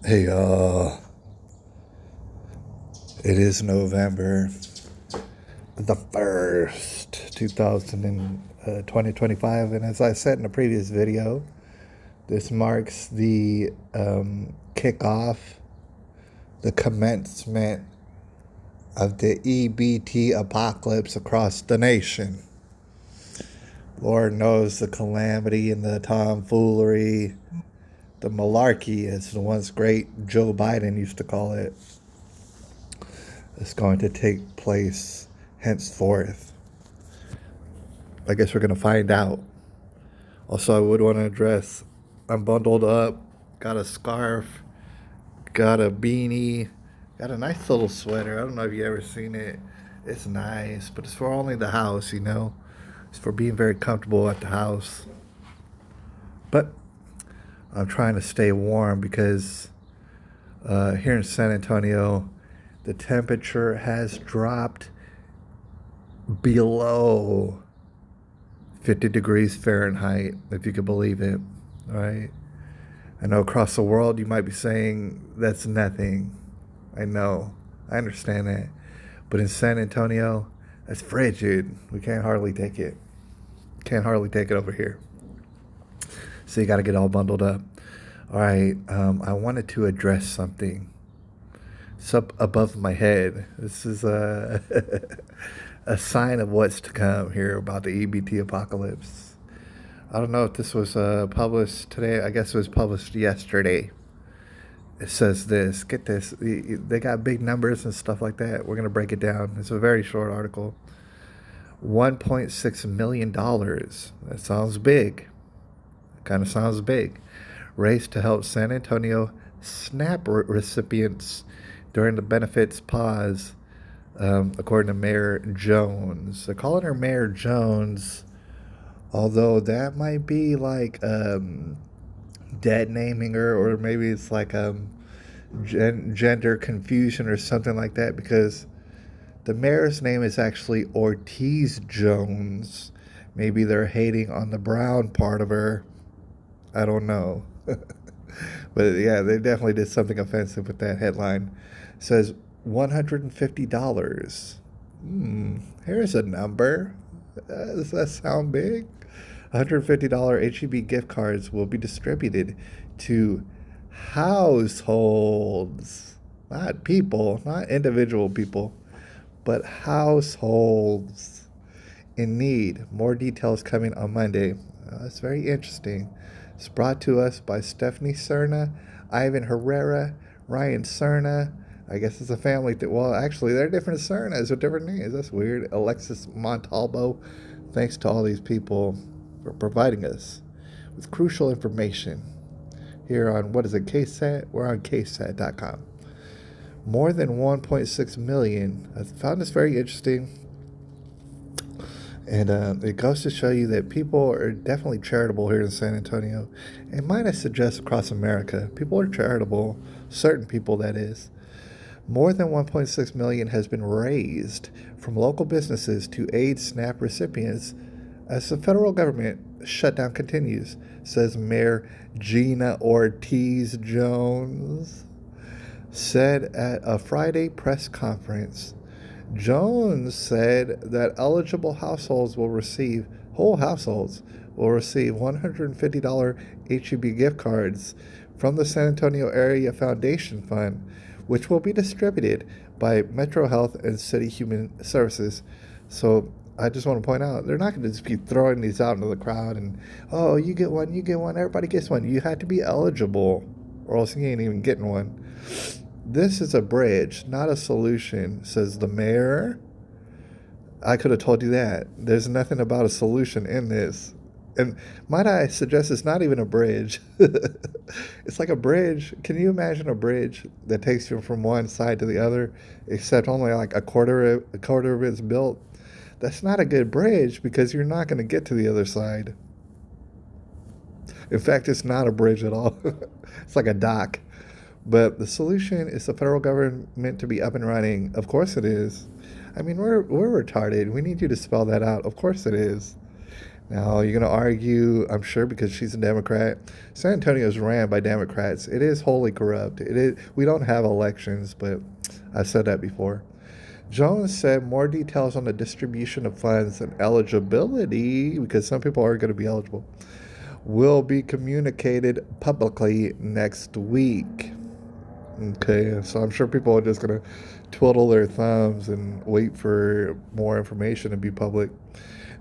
Hey, it is November the 1st, 2025, and as I said in a previous video, this marks the kickoff, the commencement of the EBT apocalypse across the nation. Lord knows the calamity and the tomfoolery, the malarkey, as the once great Joe Biden used to call it, is going to take place henceforth. I guess we're going to find out. Also, I would want to address I'm bundled up, got a scarf, got a beanie, got a nice little sweater. I don't know if you ever seen it. It's nice, but it's for only the house, you know? It's for being very comfortable at the house. But I'm trying to stay warm because here in San Antonio, the temperature has dropped below 50 degrees Fahrenheit, if you could believe it, right? I know across the world you might be saying that's nothing. I know. I understand that. But in San Antonio, that's frigid. We can't hardly take it. Can't hardly take it over here. So you got to get all bundled up. All right. I wanted to address something. It's up above my head. This is a sign of what's to come here about the EBT apocalypse. I don't know if this was published today. I guess it was published yesterday. It says this. Get this. They got big numbers and stuff like that. We're going to break it down. It's a very short article. $1.6 million. That sounds big. Kind of sounds big. Raised to help San Antonio SNAP recipients during the benefits pause, according to Mayor Jones. They're calling her Mayor Jones, although that might be like dead naming her, or maybe it's like gender confusion or something like that, because the mayor's name is actually Ortiz Jones. Maybe they're hating on the brown part of her. I don't know. But yeah, they definitely did something offensive with that headline. It says $150. Here's a number. Does that sound big? $150 HEB gift cards will be distributed to households, not people, not individual people, but households in need. More details coming on Monday. That's very interesting. It's brought to us by Stephanie Cerna, Ivan Herrera, Ryan Cerna. I guess it's a family thing. Well, actually, they're different Cernas with different names. That's weird. Alexis Montalbo. Thanks to all these people for providing us with crucial information here on, what is it, KSAT? We're on KSAT.com. More than 1.6 million. I found this very interesting. And it goes to show you that people are definitely charitable here in San Antonio. And might I suggest across America, people are charitable, certain people that is. More than 1.6 million has been raised from local businesses to aid SNAP recipients as the federal government shutdown continues, says Mayor Gina Ortiz Jones. Said at a Friday press conference. Jones said that eligible households will receive, whole households will receive $150 HEB gift cards from the San Antonio Area Foundation Fund, which will be distributed by Metro Health and City Human Services. So I just want to point out, they're not going to just be throwing these out into the crowd and, oh, you get one, everybody gets one. You have to be eligible, or else you ain't even getting one. This is a bridge, not a solution, says the mayor. I could have told you that. There's nothing about a solution in this. And might I suggest it's not even a bridge. It's like a bridge. Can you imagine a bridge that takes you from one side to the other, except only like a quarter of it's built? That's not a good bridge because you're not going to get to the other side. In fact, it's not a bridge at all. It's like a dock. But the solution is the federal government to be up and running. Of course it is. I mean, we're retarded. We need you to spell that out. Of course it is. Now, you're going to argue, I'm sure, because she's a Democrat. San Antonio is ran by Democrats. It is wholly corrupt. It is. We don't have elections, but I've said that before. Jones said more details on the distribution of funds and eligibility, because some people are going to be eligible, will be communicated publicly next week. Okay, so I'm sure people are just going to twiddle their thumbs and wait for more information to be public.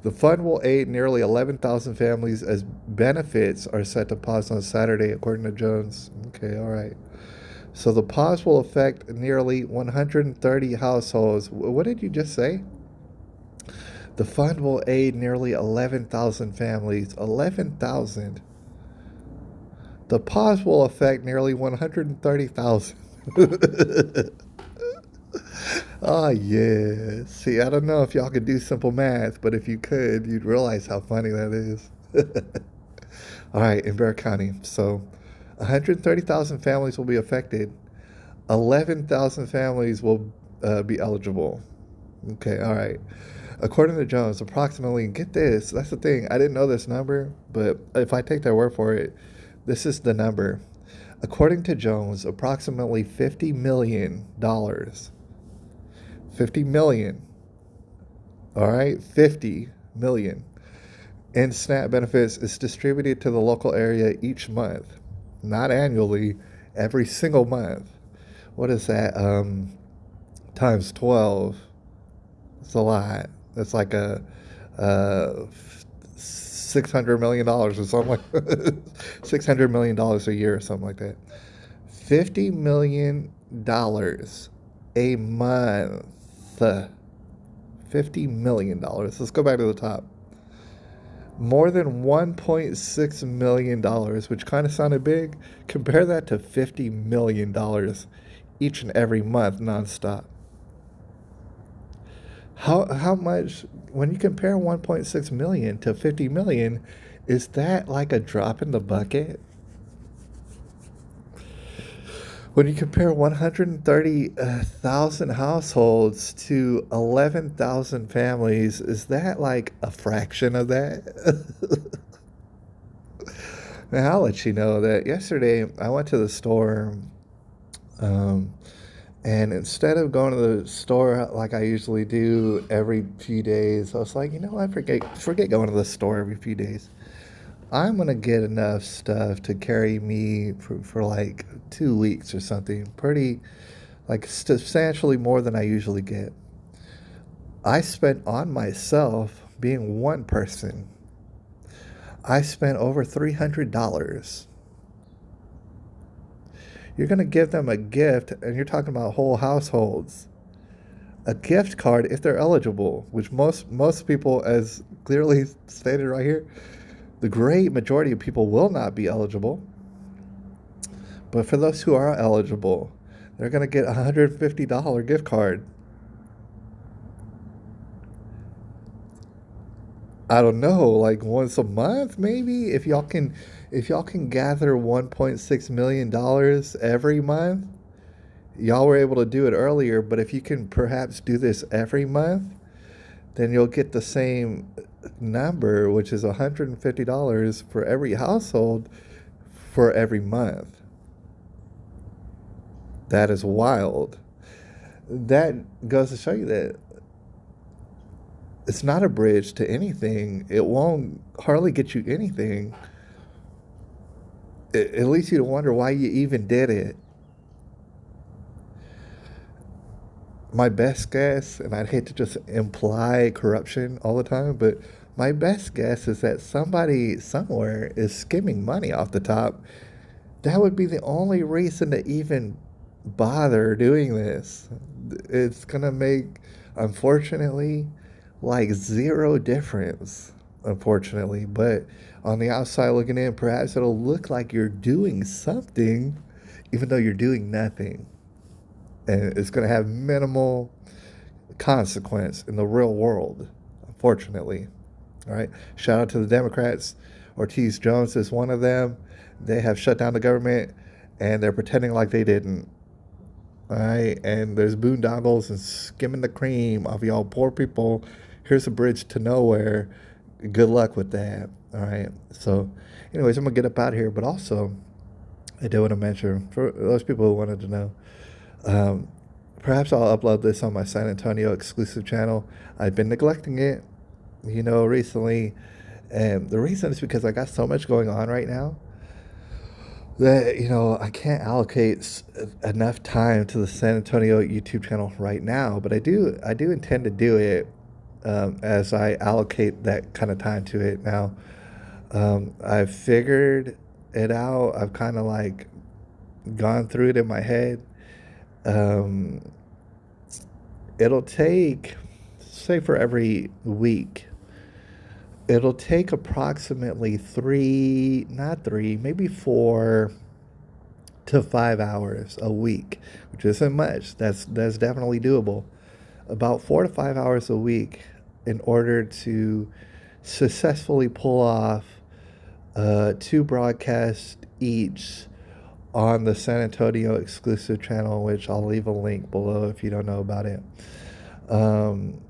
The fund will aid nearly 11,000 families as benefits are set to pause on Saturday, according to Jones. Okay, all right. So the pause will affect nearly 130 households. What did you just say? The fund will aid nearly 11,000 families. 11,000. The pause will affect nearly 130,000. Ah, yeah. See, I don't know if y'all could do simple math, but if you could, you'd realize how funny that is. All right, in Bexar County. So 130,000 families will be affected. 11,000 families will be eligible. Okay, all right. According to Jones, approximately, get this, that's the thing, I didn't know this number, but if I take their word for it, this is the number. According to Jones, approximately $50 million. $50 million. All right, 50 million in SNAP benefits is distributed to the local area each month, not annually, every single month. What is that? Times 12. It's a lot. That's like a $600 million or something like $600 million a year or something like that. $50 million a month. $50 million. Let's go back to the top. More than $1.6 million, which kind of sounded big. Compare that to $50 million each and every month nonstop. How much, when you compare 1.6 million to 50 million, is that like a drop in the bucket? When you compare 130,000 households to 11,000 families, is that like a fraction of that? Now, I'll let you know that yesterday I went to the store, um, and instead of going to the store like I usually do every few days, I was like, I forget going to the store every few days. I'm gonna get enough stuff to carry me for like 2 weeks or something. Pretty, like, substantially more than I usually get. I spent on myself, being one person, I spent over $300. You're gonna give them a gift, and you're talking about whole households. A gift card if they're eligible, which most people, as clearly stated right here, the great majority of people will not be eligible. But for those who are eligible, they're going to get a $150 gift card. I don't know, like once a month maybe, if y'all can gather $1.6 million every month. Y'all were able to do it earlier, but if you can perhaps do this every month, then you'll get the same number, which is $150 for every household for every month. That is wild. That goes to show you that it's not a bridge to anything. It won't hardly get you anything. It leads you to wonder why you even did it. My best guess, and I'd hate to just imply corruption all the time, but my best guess is that somebody somewhere is skimming money off the top. That would be the only reason to even bother doing this. It's going to make, unfortunately, like zero difference, unfortunately. But on the outside looking in, perhaps it'll look like you're doing something, even though you're doing nothing. And it's going to have minimal consequence in the real world, unfortunately. All right. Shout out to the Democrats. Ortiz Jones is one of them. They have shut down the government, and they're pretending like they didn't. All right. And there's boondoggles and skimming the cream of y'all poor people. Here's a bridge to nowhere. good luck with that. All right. So, anyways, I'm gonna get up out of here. But also, I did want to mention for those people who wanted to know. Um, Perhaps I'll upload this on my San Antonio exclusive channel. I've been neglecting it, recently, and the reason is because I got so much going on right now that I can't allocate enough time to the San Antonio YouTube channel right now. But I do intend to do it as I allocate that kind of time to it. Now, I've figured it out. I've kind of like gone through it in my head. Um, it'll take, say, for every week, it'll take approximately not three, maybe 4 to 5 hours a week, which isn't much. That's definitely doable. About 4 to 5 hours a week in order to successfully pull off two broadcasts each on the San Antonio exclusive channel, which I'll leave a link below if you don't know about it. Um,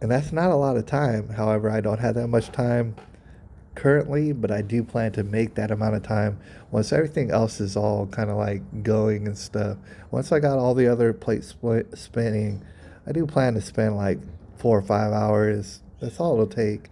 and that's not a lot of time. However, I don't have that much time currently, but I do plan to make that amount of time once everything else is all kind of like going and stuff. Once I got all the other plates spinning, I do plan to spend like 4 or 5 hours. That's all it'll take.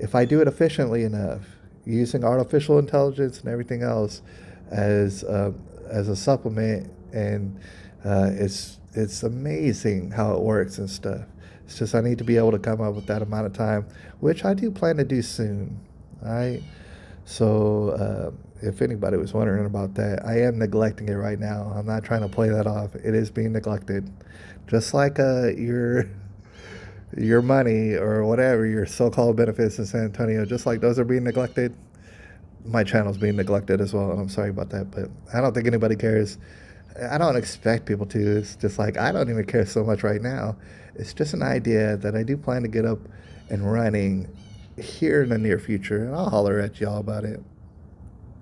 If I do it efficiently enough, using artificial intelligence and everything else as a supplement, and it's amazing how it works and stuff. It's just I need to be able to come up with that amount of time, which I do plan to do soon. All right. So if anybody was wondering about that, I am neglecting it right now. I'm not trying to play that off. It is being neglected, just like your money or whatever, your so-called benefits in San Antonio, just like those are being neglected. My channel's being neglected as well, and I'm sorry about that, but I don't think anybody cares. I don't expect people to. It's just like I don't even care so much right now. It's just an idea that I do plan to get up and running here in the near future, and I'll holler at y'all about it.